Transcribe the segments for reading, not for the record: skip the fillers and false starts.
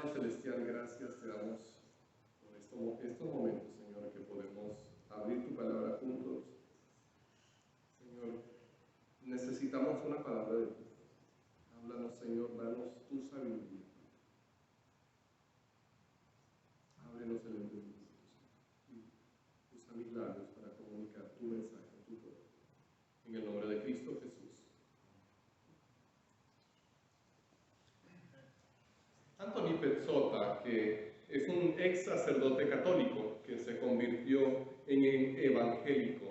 Padre Celestial, gracias te damos por estos momentos, Señor, que podemos abrir tu palabra juntos. Señor, necesitamos una palabra de ti. Háblanos, Señor, danos tu sabiduría. Ábrenos el entendimiento, Señor, y usa mis labios para comunicar tu mensaje, tu poder. En el nombre de Cristo Jesús. Anthony Pezzotta, que es un ex sacerdote católico que se convirtió en evangélico,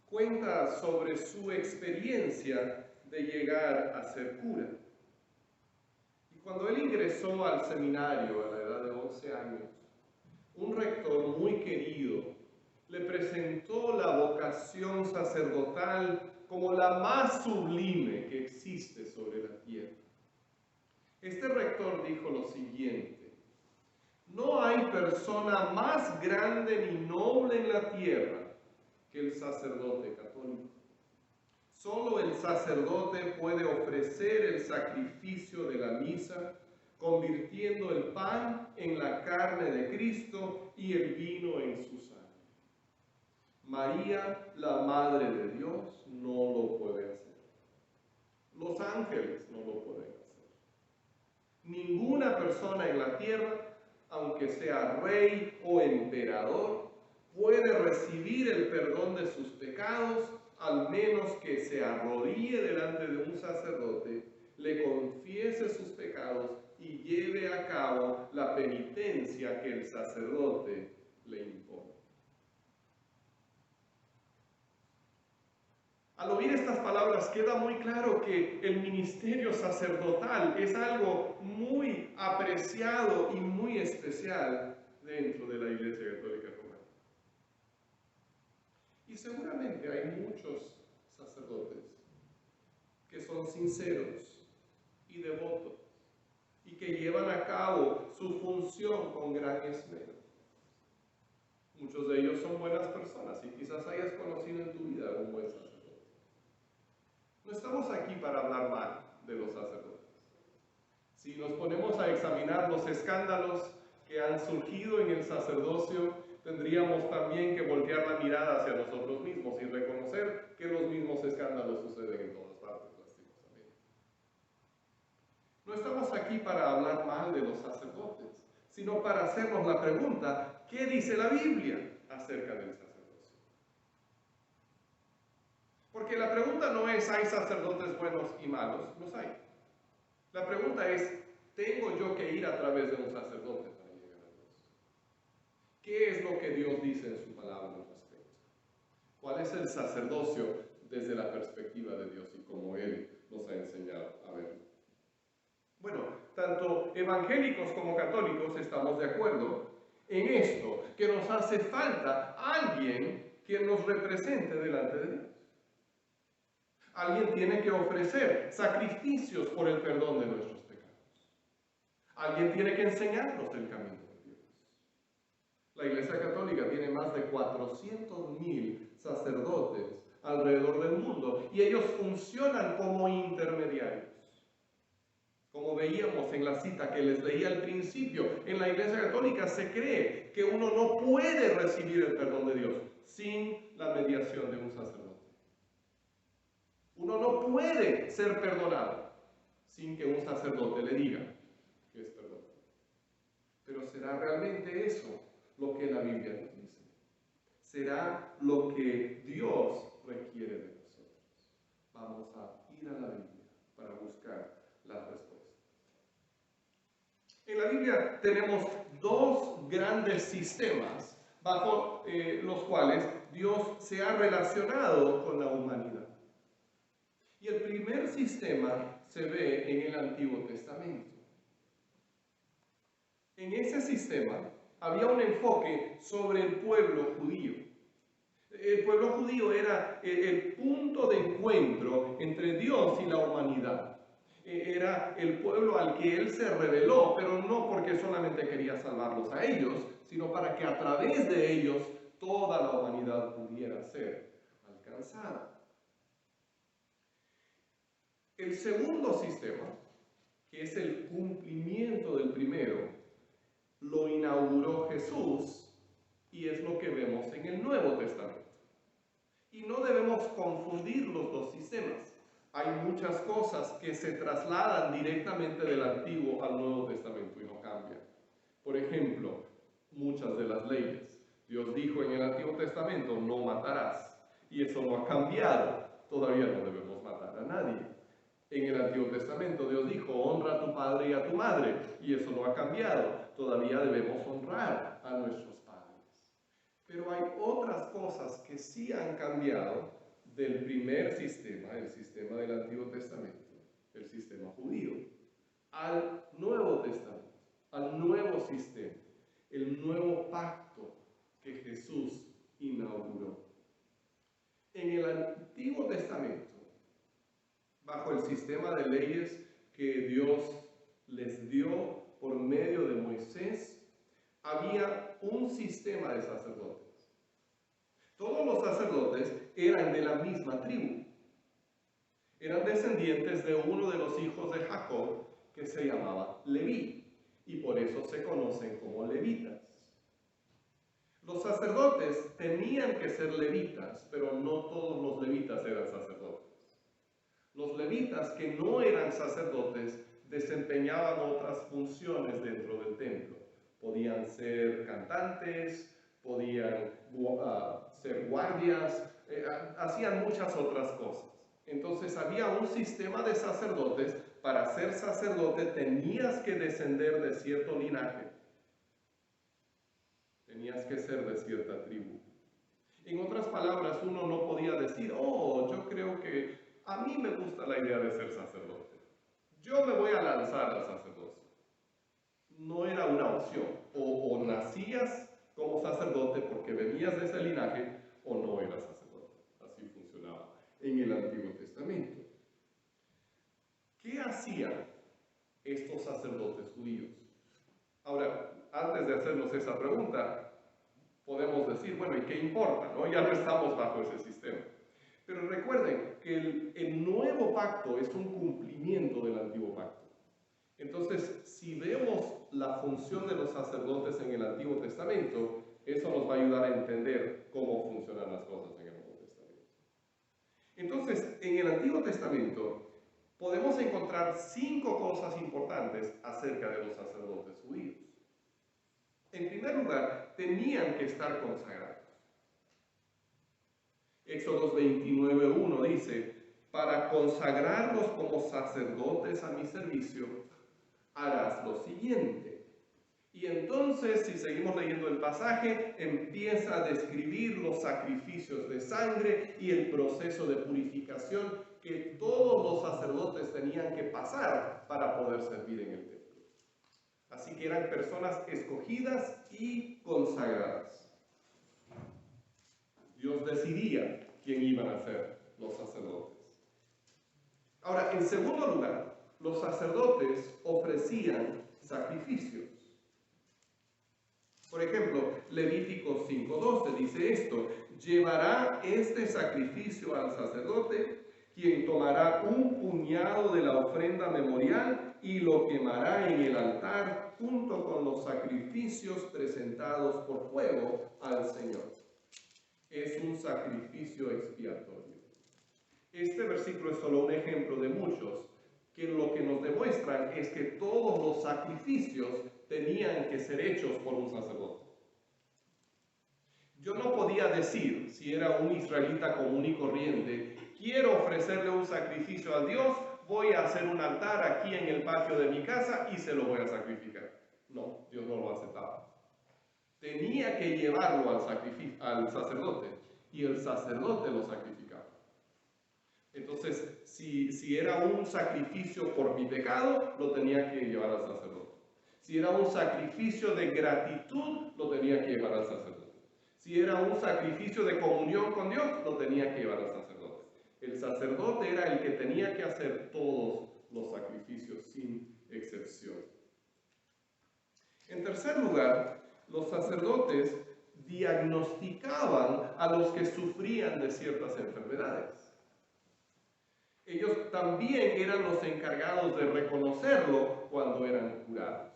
cuenta sobre su experiencia de llegar a ser cura. Y cuando él ingresó al seminario a la edad de 11 años, un rector muy querido le presentó la vocación sacerdotal como la más sublime que existe sobre la tierra. Este rector dijo lo siguiente: no hay persona más grande ni noble en la tierra que el sacerdote católico. Solo el sacerdote puede ofrecer el sacrificio de la misa, convirtiendo el pan en la carne de Cristo y el vino en su sangre. María, la Madre de Dios, no lo puede hacer. Los ángeles no lo pueden hacer. Ninguna persona en la tierra, aunque sea rey o emperador, puede recibir el perdón de sus pecados al menos que se arrodille delante de un sacerdote, le confiese sus pecados y lleve a cabo la penitencia que el sacerdote le impone. Al oír estas palabras queda muy claro que el ministerio sacerdotal es algo muy apreciado y muy especial dentro de la Iglesia Católica Romana. Y seguramente hay muchos sacerdotes que son sinceros y devotos y que llevan a cabo su función con gran esmero. Muchos de ellos son buenas personas y quizás hayas conocido en tu vida un buen sacerdote. No estamos aquí para hablar mal de los sacerdotes. Si nos ponemos a examinar los escándalos que han surgido en el sacerdocio, tendríamos también que voltear la mirada hacia nosotros mismos y reconocer que los mismos escándalos suceden en todas partes, lastimosamente. No estamos aquí para hablar mal de los sacerdotes, sino para hacernos la pregunta: ¿qué dice la Biblia acerca del sacerdocio? Porque la pregunta no es: ¿hay sacerdotes buenos y malos? Los hay. La pregunta es: ¿tengo yo que ir a través de un sacerdote para llegar a Dios? ¿Qué es lo que Dios dice en su palabra al respecto? ¿Cuál es el sacerdocio desde la perspectiva de Dios y como Él nos ha enseñado a verlo? Bueno, tanto evangélicos como católicos estamos de acuerdo en esto, que nos hace falta alguien que nos represente delante de Dios. Alguien tiene que ofrecer sacrificios por el perdón de nuestros pecados. Alguien tiene que enseñarnos el camino de Dios. La Iglesia Católica tiene más de 400.000 sacerdotes alrededor del mundo y ellos funcionan como intermediarios. Como veíamos en la cita que les leí al principio, en la Iglesia Católica se cree que uno no puede recibir el perdón de Dios sin la mediación de un sacerdote. Uno no puede ser perdonado sin que un sacerdote le diga que es perdón. Pero ¿será realmente eso lo que la Biblia nos dice? ¿Será lo que Dios requiere de nosotros? Vamos a ir a la Biblia para buscar las respuestas. En la Biblia tenemos dos grandes sistemas bajo los cuales Dios se ha relacionado con la humanidad. Y el primer sistema se ve en el Antiguo Testamento. En ese sistema había un enfoque sobre el pueblo judío. El pueblo judío era el punto de encuentro entre Dios y la humanidad. Era el pueblo al que Él se reveló, pero no porque solamente quería salvarlos a ellos, sino para que a través de ellos toda la humanidad pudiera ser alcanzada. El segundo sistema, que es el cumplimiento del primero, inauguró Jesús y es lo que vemos en el Nuevo Testamento. Y no debemos confundir los dos sistemas. Hay muchas cosas que se trasladan directamente del Antiguo al Nuevo Testamento y no cambian. Por ejemplo, muchas de las leyes. Dios dijo en el Antiguo Testamento, no matarás. Y eso no ha cambiado. Todavía no debemos matar a nadie. En el Antiguo Testamento Dios dijo, honra a tu padre y a tu madre. Y eso no ha cambiado. Todavía debemos honrar a nuestros padres. Pero hay otras cosas que sí han cambiado del primer sistema, el sistema del Antiguo Testamento, el sistema judío, al Nuevo Testamento, al nuevo sistema, el nuevo pacto que Jesús inauguró. En el Antiguo Testamento, bajo el sistema de leyes que Dios les dio por medio de Moisés, había un sistema de sacerdotes. Todos los sacerdotes eran de la misma tribu. Eran descendientes de uno de los hijos de Jacob que se llamaba Leví, y por eso se conocen como levitas. Los sacerdotes tenían que ser levitas, pero no todos los levitas eran sacerdotes. Los levitas que no eran sacerdotes desempeñaban otras funciones dentro del templo. Podían ser cantantes, podían ser guardias, hacían muchas otras cosas. Entonces había un sistema de sacerdotes. Para ser sacerdote tenías que descender de cierto linaje. Tenías que ser de cierta tribu. En otras palabras, uno no podía decir, oh, yo creo que a mí me gusta la idea de ser sacerdote. Yo me voy a lanzar al sacerdocio. No era una opción. O nacías como sacerdote porque venías de ese linaje, o no eras sacerdote. Así funcionaba en el Antiguo Testamento. ¿Qué hacían estos sacerdotes judíos? Ahora, antes de hacernos esa pregunta, podemos decir, bueno, ¿y qué importa? ¿No? Ya no estamos bajo ese sistema. Pero recuerden que el nuevo pacto es un cumplimiento del antiguo pacto. Entonces, si vemos la función de los sacerdotes en el Antiguo Testamento, eso nos va a ayudar a entender cómo funcionan las cosas en el Nuevo Testamento. Entonces, en el Antiguo Testamento podemos encontrar 5 cosas importantes acerca de los sacerdotes judíos. En primer lugar, tenían que estar consagrados. Éxodo 29:1 dice, para consagrarlos como sacerdotes a mi servicio, harás lo siguiente. Y entonces, si seguimos leyendo el pasaje, empieza a describir los sacrificios de sangre y el proceso de purificación que todos los sacerdotes tenían que pasar para poder servir en el templo. Así que eran personas escogidas y consagradas. Dios decidía quién iban a ser los sacerdotes. Ahora, en segundo lugar, los sacerdotes ofrecían sacrificios. Por ejemplo, Levítico 5:12 dice esto, llevará este sacrificio al sacerdote, quien tomará un puñado de la ofrenda memorial y lo quemará en el altar junto con los sacrificios presentados por fuego al Señor. Es un sacrificio expiatorio. Este versículo es solo un ejemplo de muchos, que lo que nos demuestran es que todos los sacrificios tenían que ser hechos por un sacerdote. Yo no podía decir, si era un israelita común y corriente, quiero ofrecerle un sacrificio a Dios, voy a hacer un altar aquí en el patio de mi casa y se lo voy a sacrificar. No, Dios no lo aceptaba. Tenía que llevarlo al sacerdote y el sacerdote lo sacrificaba. Entonces, si era un sacrificio por mi pecado, lo tenía que llevar al sacerdote. Si era un sacrificio de gratitud, lo tenía que llevar al sacerdote. Si era un sacrificio de comunión con Dios, lo tenía que llevar al sacerdote. El sacerdote era el que tenía que hacer todos los sacrificios sin excepción. En tercer lugar, los sacerdotes diagnosticaban a los que sufrían de ciertas enfermedades. Ellos también eran los encargados de reconocerlo cuando eran curados.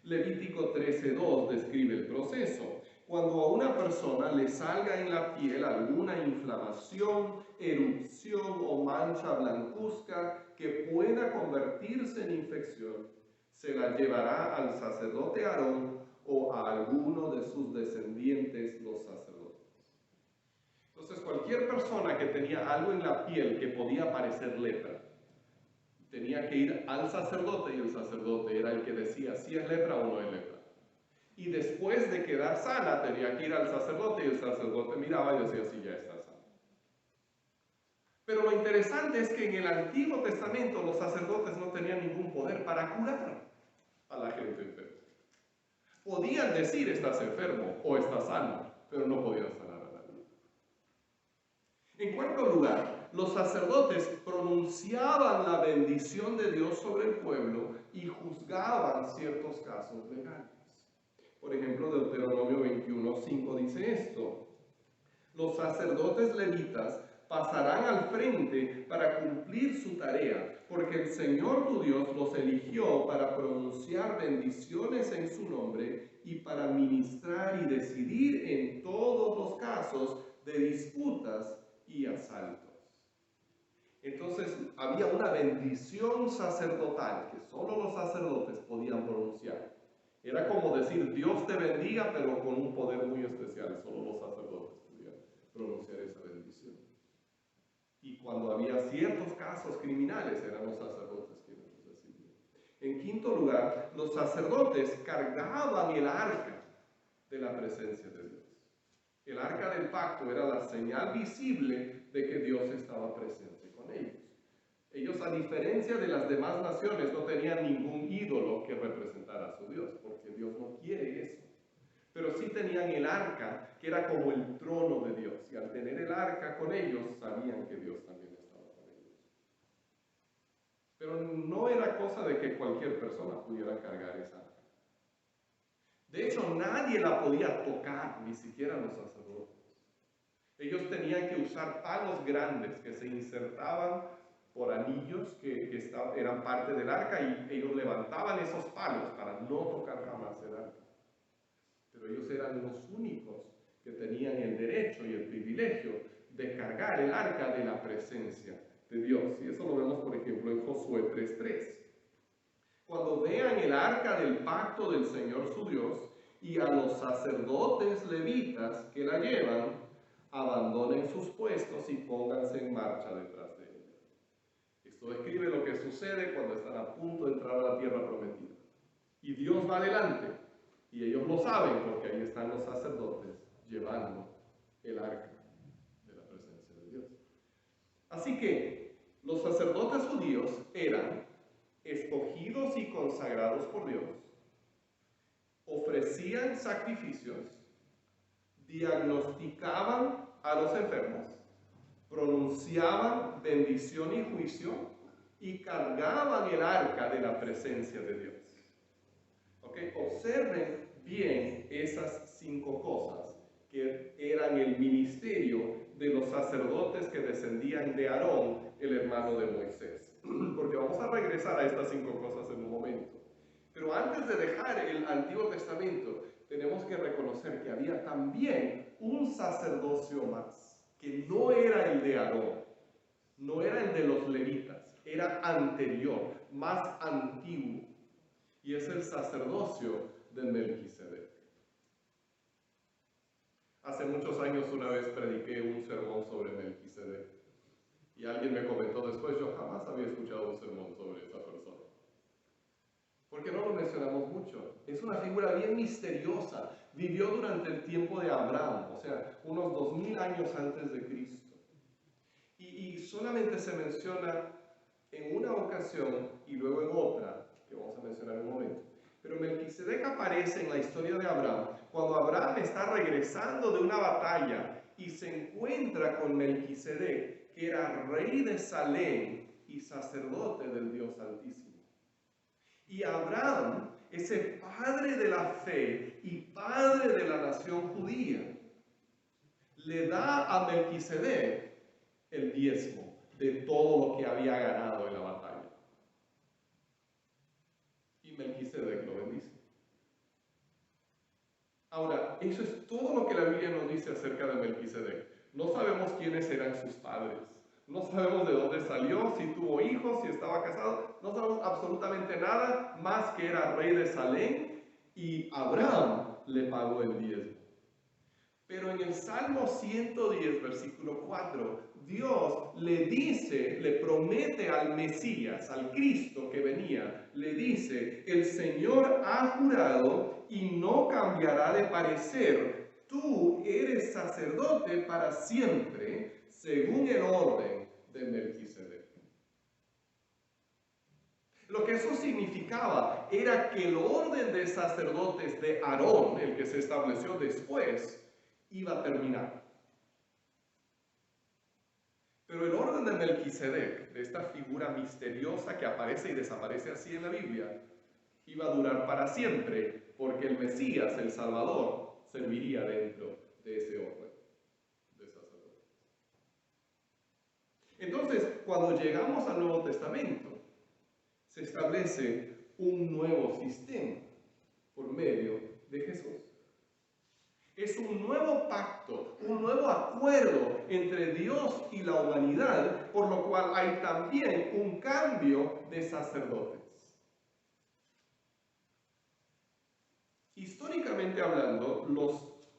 Levítico 13:2 describe el proceso. Cuando a una persona le salga en la piel alguna inflamación, erupción o mancha blancuzca que pueda convertirse en infección, se la llevará al sacerdote Aarón o a alguno de sus descendientes, los sacerdotes. Entonces, cualquier persona que tenía algo en la piel que podía parecer lepra, tenía que ir al sacerdote y el sacerdote era el que decía si es lepra o no es lepra. Y después de quedar sana, tenía que ir al sacerdote y el sacerdote miraba y decía si ya está sana. Pero lo interesante es que en el Antiguo Testamento los sacerdotes no tenían ningún poder para curar a la gente enferma. Podían decir estás enfermo o estás sano, pero no podían sanar a nadie. En cuarto lugar, los sacerdotes pronunciaban la bendición de Dios sobre el pueblo y juzgaban ciertos casos legales. Por ejemplo, Deuteronomio 21:5 dice esto: los sacerdotes levitas pasarán al frente para cumplir su tarea, porque el Señor tu Dios los eligió para pronunciar bendiciones en su nombre y para ministrar y decidir en todos los casos de disputas y asaltos. Entonces había una bendición sacerdotal que solo los sacerdotes podían pronunciar. Era como decir Dios te bendiga, pero con un poder muy especial. Solo los sacerdotes podían pronunciar esa bendición. Y cuando había ciertos casos criminales, eran los sacerdotes quienes los recibían. En quinto lugar, los sacerdotes cargaban el arca de la presencia de Dios. El arca del pacto era la señal visible de que Dios estaba presente con ellos. Ellos, a diferencia de las demás naciones, no tenían ningún ídolo que representara a su Dios, porque Dios no quiere eso. Pero sí tenían el arca, que era como el trono de Dios. Y al tener el arca con ellos, sabían que Dios también estaba con ellos. Pero no era cosa de que cualquier persona pudiera cargar esa arca. De hecho, nadie la podía tocar, ni siquiera los sacerdotes. Ellos tenían que usar palos grandes que se insertaban por anillos que eran parte del arca y ellos levantaban esos palos para no tocar jamás el arca. Pero ellos eran los únicos que tenían el derecho y el privilegio de cargar el arca de la presencia de Dios. Y eso lo vemos, por ejemplo, en Josué 3:3. Cuando vean el arca del pacto del Señor su Dios y a los sacerdotes levitas que la llevan, abandonen sus puestos y pónganse en marcha detrás de ella. Esto describe lo que sucede cuando están a punto de entrar a la tierra prometida. Y Dios va adelante. Y ellos lo saben porque ahí están los sacerdotes llevando el arca de la presencia de Dios. Así que los sacerdotes judíos eran escogidos y consagrados por Dios, ofrecían sacrificios, diagnosticaban a los enfermos, pronunciaban bendición y juicio y cargaban el arca de la presencia de Dios. Observen bien esas 5 cosas que eran el ministerio de los sacerdotes que descendían de Aarón, el hermano de Moisés. Porque vamos a regresar a estas 5 cosas en un momento. Pero antes de dejar el Antiguo Testamento, tenemos que reconocer que había también un sacerdocio más, que no era el de Aarón, no era el de los levitas, era anterior, más antiguo. Y es el sacerdocio de Melquisedec. Hace muchos años una vez prediqué un sermón sobre Melquisedec. Y alguien me comentó después, yo jamás había escuchado un sermón sobre esa persona. Porque no lo mencionamos mucho. Es una figura bien misteriosa. Vivió durante el tiempo de Abraham, o sea, unos 2000 años antes de Cristo. Y solamente se menciona en una ocasión y luego en otra, que vamos a mencionar en un momento. Pero Melquisedec aparece en la historia de Abraham cuando Abraham está regresando de una batalla y se encuentra con Melquisedec, que era rey de Salem y sacerdote del Dios Altísimo. Y Abraham, ese padre de la fe y padre de la nación judía, le da a Melquisedec el diezmo de todo lo que había ganado en la batalla. Y Melquisedec lo bendice. eso es todo lo que la Biblia nos dice acerca de Melquisedec. No sabemos quiénes eran sus padres. No sabemos de dónde salió, si tuvo hijos, si estaba casado. No sabemos absolutamente nada más que era rey de Salem y Abraham le pagó el diezmo. Pero en el Salmo 110, versículo 4, Dios le dice, le promete al Mesías, al Cristo que venía, le dice: el Señor ha jurado y no cambiará de parecer. Tú eres sacerdote para siempre, según el orden de Melquisedec. Lo que eso significaba era que el orden de sacerdotes de Aarón, el que se estableció después, iba a terminar. Pero el orden de Melquisedec, de esta figura misteriosa que aparece y desaparece así en la Biblia, iba a durar para siempre, porque el Mesías, el Salvador, serviría dentro de ese orden de sacerdotes. Entonces, cuando llegamos al Nuevo Testamento, se establece un nuevo sistema por medio de Jesús. Es un nuevo pacto, un nuevo acuerdo entre Dios y la humanidad, por lo cual hay también un cambio de sacerdotes. Históricamente hablando,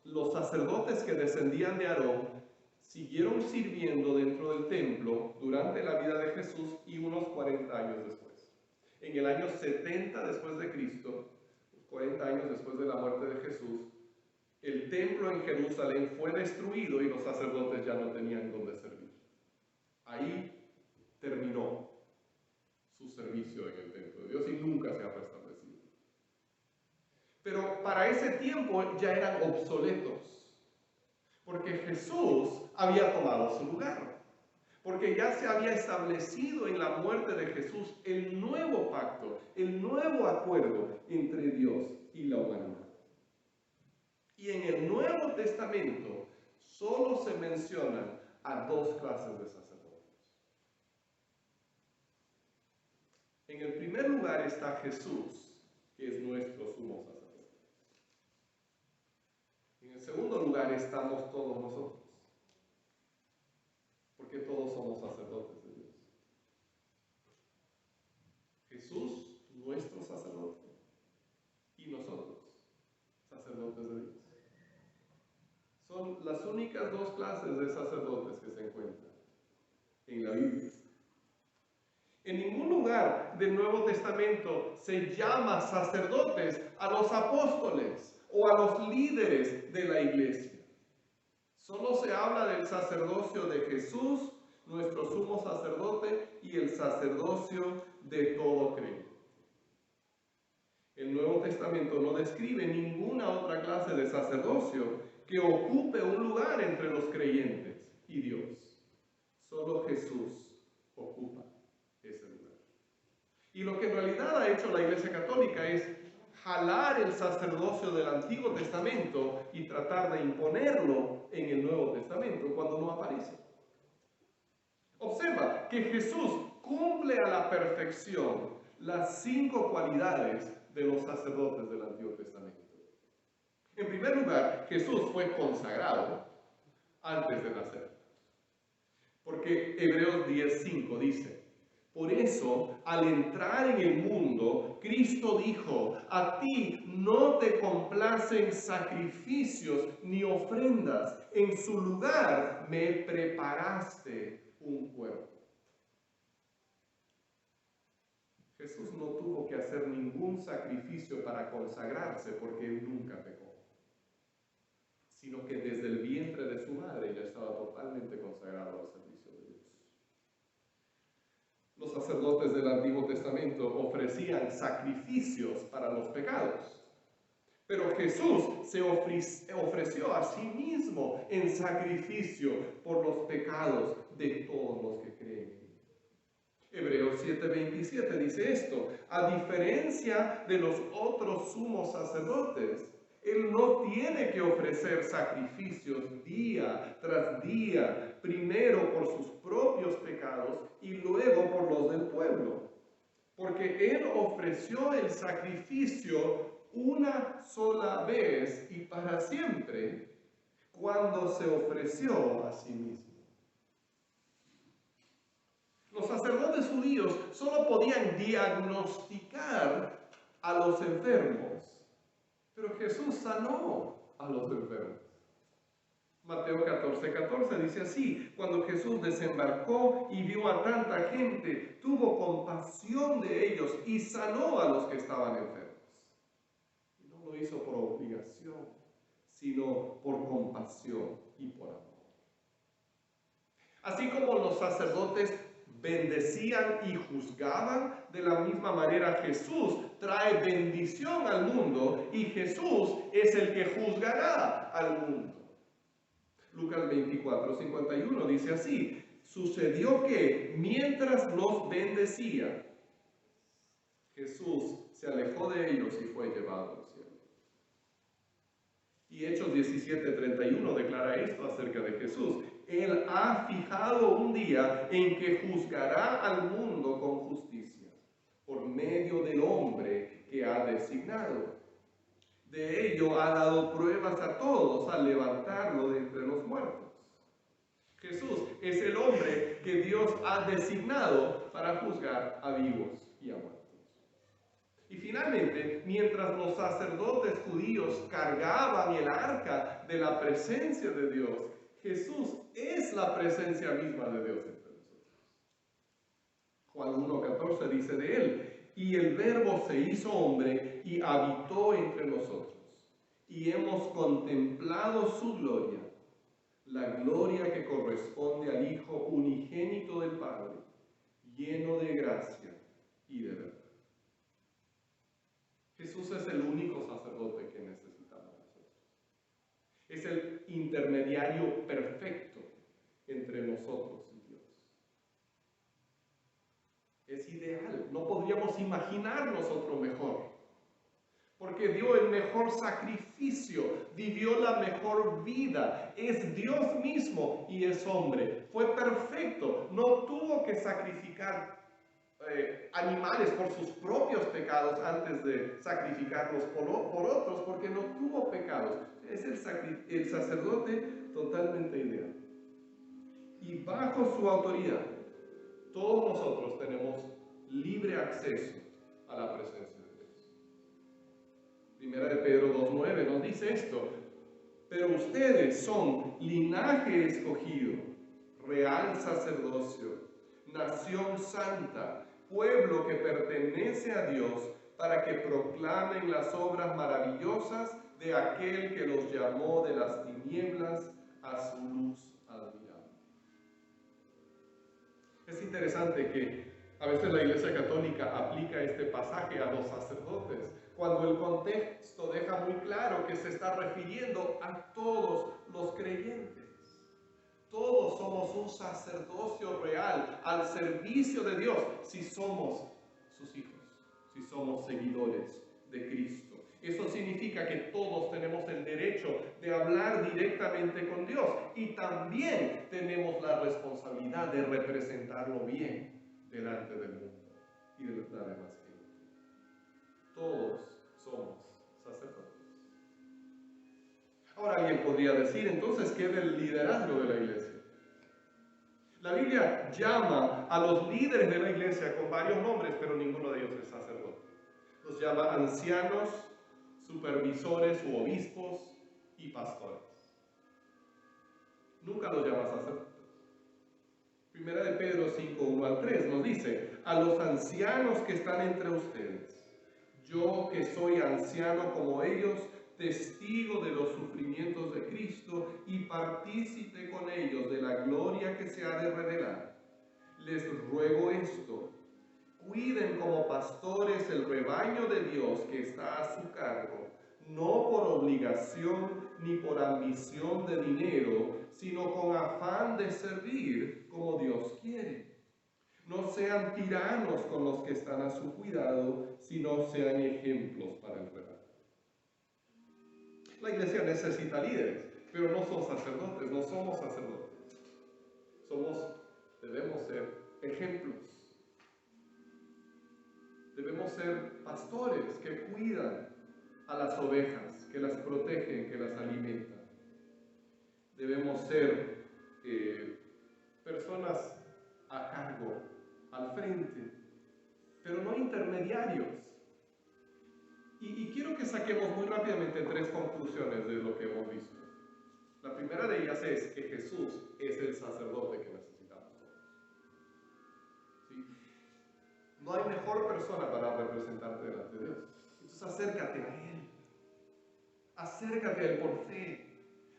los sacerdotes que descendían de Aarón siguieron sirviendo dentro del templo durante la vida de Jesús y unos 40 años después. En el año 70 después de Cristo, 40 años después de la muerte de Jesús, el templo en Jerusalén fue destruido y los sacerdotes ya no tenían dónde servir. Ahí terminó su servicio en el templo de Dios y nunca se ha restablecido. Pero para ese tiempo ya eran obsoletos, porque Jesús había tomado su lugar, porque ya se había establecido en la muerte de Jesús el nuevo pacto, el nuevo acuerdo entre Dios y la humanidad. Y en el Nuevo Testamento solo se mencionan a dos clases de sacerdotes. En el primer lugar está Jesús, que es nuestro sumo sacerdote. En el segundo lugar estamos todos nosotros, porque todos somos sacerdotes de Dios. Jesús, nuestro sacerdote, y nosotros, sacerdotes de Dios. Son las únicas dos clases de sacerdotes que se encuentran en la Biblia. En ningún lugar del Nuevo Testamento se llama sacerdotes a los apóstoles o a los líderes de la iglesia. Solo se habla del sacerdocio de Jesús, nuestro sumo sacerdote, y el sacerdocio de todo creyente. El Nuevo Testamento no describe ninguna otra clase de sacerdocio que ocupe un lugar entre los creyentes y Dios. Solo Jesús ocupa ese lugar. Y lo que en realidad ha hecho la Iglesia Católica es jalar el sacerdocio del Antiguo Testamento y tratar de imponerlo en el Nuevo Testamento cuando no aparece. Observa que Jesús cumple a la perfección las 5 cualidades de los sacerdotes del Antiguo Testamento. En primer lugar, Jesús fue consagrado antes de nacer. Porque Hebreos 10:5 dice: por eso, al entrar en el mundo, Cristo dijo: a ti no te complacen sacrificios ni ofrendas, en su lugar me preparaste un cuerpo. Jesús no tuvo que hacer ningún sacrificio para consagrarse porque él nunca pecó, sino que desde el vientre de su madre ya estaba totalmente consagrado al servicio de Dios. Los sacerdotes del Antiguo Testamento ofrecían sacrificios para los pecados, pero Jesús se ofreció a sí mismo en sacrificio por los pecados de todos los que creen. Hebreos 7:27 dice esto: a diferencia de los otros sumos sacerdotes, él no tiene que ofrecer sacrificios día tras día, primero por sus propios pecados y luego por los del pueblo. Porque él ofreció el sacrificio una sola vez y para siempre cuando se ofreció a sí mismo. Los sacerdotes judíos solo podían diagnosticar a los enfermos, pero Jesús sanó a los enfermos. Mateo 14:14 dice así: cuando Jesús desembarcó y vio a tanta gente, tuvo compasión de ellos y sanó a los que estaban enfermos. Y no lo hizo por obligación, sino por compasión y por amor. Así como los sacerdotes bendecían y juzgaban, de la misma manera Jesús trae bendición al mundo y Jesús es el que juzgará al mundo. Lucas 24:51 dice así: sucedió que mientras los bendecía, Jesús se alejó de ellos y fue llevado al cielo. Y Hechos 17:31 declara esto acerca de Jesús: Él ha fijado un día en que juzgará al mundo con justicia, por medio del hombre que ha designado. De ello ha dado pruebas a todos al levantarlo de entre los muertos. Jesús es el hombre que Dios ha designado para juzgar a vivos y a muertos. Y finalmente, mientras los sacerdotes judíos cargaban el arca de la presencia de Dios, Jesús es la presencia misma de Dios entre nosotros. Juan 1:14 dice de él: y el Verbo se hizo hombre y habitó entre nosotros, y hemos contemplado su gloria, la gloria que corresponde al Hijo unigénito del Padre, lleno de gracia y de verdad. Jesús es el único sacerdote que necesitamos nosotros. Es el intermediario perfecto entre nosotros y Dios. Es ideal, no podríamos imaginarnos otro mejor. Porque dio el mejor sacrificio, vivió la mejor vida, es Dios mismo y es hombre. Fue perfecto, no tuvo que sacrificar animales por sus propios pecados antes de sacrificarlos por otros, porque no tuvo pecados. Es el sacerdote totalmente ideal. Y bajo su autoridad, todos nosotros tenemos libre acceso a la presencia de Dios. Primera de Pedro 2:9 nos dice esto: pero ustedes son linaje escogido, real sacerdocio, nación santa, pueblo que pertenece a Dios, para que proclamen las obras maravillosas de aquel que los llamó de las tinieblas a su luz admirable. Es interesante que a veces la Iglesia Católica aplica este pasaje a los sacerdotes, cuando el contexto deja muy claro que se está refiriendo a todos los creyentes. Todos somos un sacerdocio real al servicio de Dios si somos sus hijos, si somos seguidores de Cristo. Eso significa que todos tenemos el derecho de hablar directamente con Dios y también tenemos la responsabilidad de representarlo bien delante del mundo y de la demás gente. Todos somos sacerdotes. Ahora alguien podría decir, entonces, ¿qué del liderazgo de la iglesia? La Biblia llama a los líderes de la iglesia con varios nombres, pero ninguno de ellos es sacerdote. Los llama ancianos, supervisores u obispos y pastores. Nunca los llama sacerdotes. Primera de Pedro 5:1-3 nos dice: a los ancianos que están entre ustedes, yo que soy anciano como ellos, testigo de los sufrimientos de Cristo y partícipe con ellos de la gloria que se ha de revelar, les ruego esto: cuiden como pastores el rebaño de Dios que está a su cargo, no por obligación ni por ambición de dinero, sino con afán de servir como Dios quiere. No sean tiranos con los que están a su cuidado, sino sean ejemplos para el rebaño. La iglesia necesita líderes, pero no son sacerdotes, no somos sacerdotes. Debemos ser ejemplos. Debemos ser pastores que cuidan a las ovejas, que las protege, que las alimenta. Debemos ser personas a cargo, al frente, pero no intermediarios. Y quiero que saquemos muy rápidamente 3 conclusiones de lo que hemos visto. La primera de ellas es que Jesús es el sacerdote que necesitamos todos. ¿Sí? No hay mejor persona para representarte delante de Dios. Entonces acércate a Él. Acércate a Él por fe.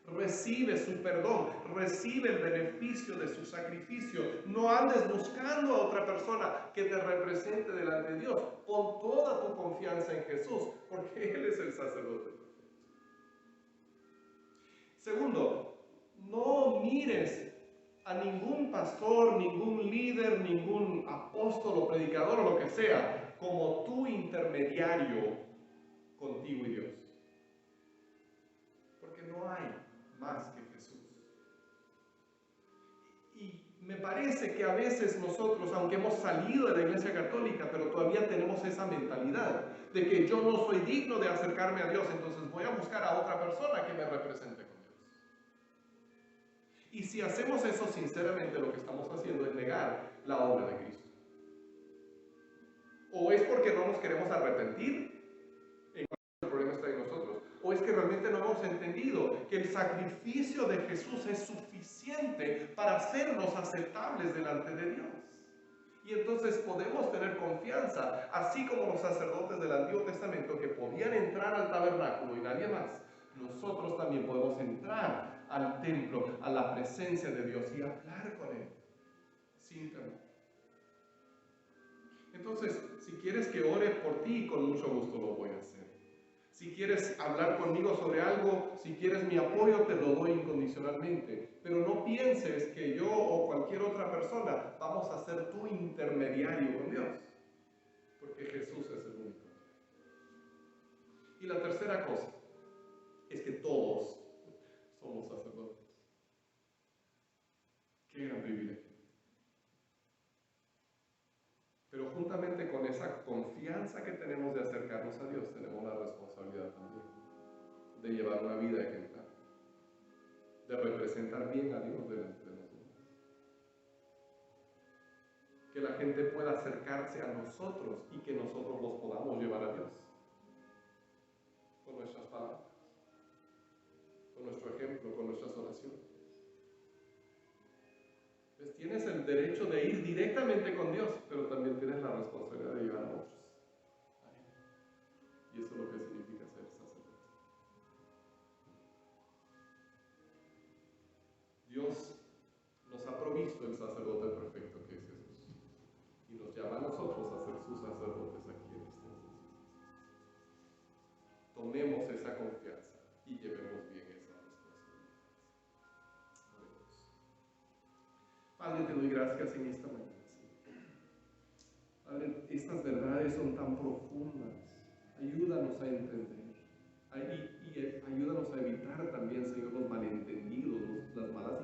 Recibe su perdón, recibe el beneficio de su sacrificio. No andes buscando a otra persona que te represente delante de Dios. Pon toda tu confianza en Jesús, porque Él es el sacerdote perfecto. Segundo, no mires a ningún pastor, ningún líder, ningún apóstol o predicador o lo que sea como tu intermediario contigo y Dios. Porque no hay más que Jesús. Y me parece que a veces nosotros, aunque hemos salido de la Iglesia Católica, pero todavía tenemos esa mentalidad de que yo no soy digno de acercarme a Dios, entonces voy a buscar a otra persona que me represente con Dios. Y si hacemos eso sinceramente, lo que estamos haciendo es negar la obra de Cristo. O es porque no nos queremos arrepentir, el problema está en nosotros, o es que realmente no hemos entendido que el sacrificio de Jesús es suficiente para hacernos aceptables delante de Dios. Y entonces podemos tener confianza, así como los sacerdotes del Antiguo Testamento que podían entrar al tabernáculo y nadie más, nosotros también podemos entrar al templo, a la presencia de Dios y hablar con Él sin temor. Entonces, si quieres que ore por ti, con mucho gusto lo voy a hacer. Si quieres hablar conmigo sobre algo, si quieres mi apoyo, te lo doy incondicionalmente. Pero no pienses que yo o cualquier otra persona vamos a ser tu intermediario con Dios. Porque Jesús es el único. Y la tercera cosa es que todos somos sacerdotes. Qué gran privilegio. Pero juntamente con esa confianza que tenemos de acercarnos a Dios, tenemos la responsabilidad también de llevar una vida ejemplar, de representar bien a Dios delante de los demás. Que la gente pueda acercarse a nosotros y que nosotros los podamos llevar a Dios. Con nuestras palabras, con nuestro ejemplo, con nuestras oraciones. Pues tienes el derecho de ir directamente con Dios, pero también tienes la responsabilidad de llevar a otros a Él. Y eso es lo que significa ser sacerdote. Dios nos ha provisto el sacerdote perfecto que es Jesús. Y nos llama a nosotros a ser sus sacerdotes aquí en este mundo. Tomemos esa confianza y llevemos bien esa responsabilidad. Padre, te doy gracias en esta mañana, Señor. Padre, estas verdades son tan profundas. Ayúdanos a entender. Y ayúdanos a evitar también, Señor, los malentendidos, las malas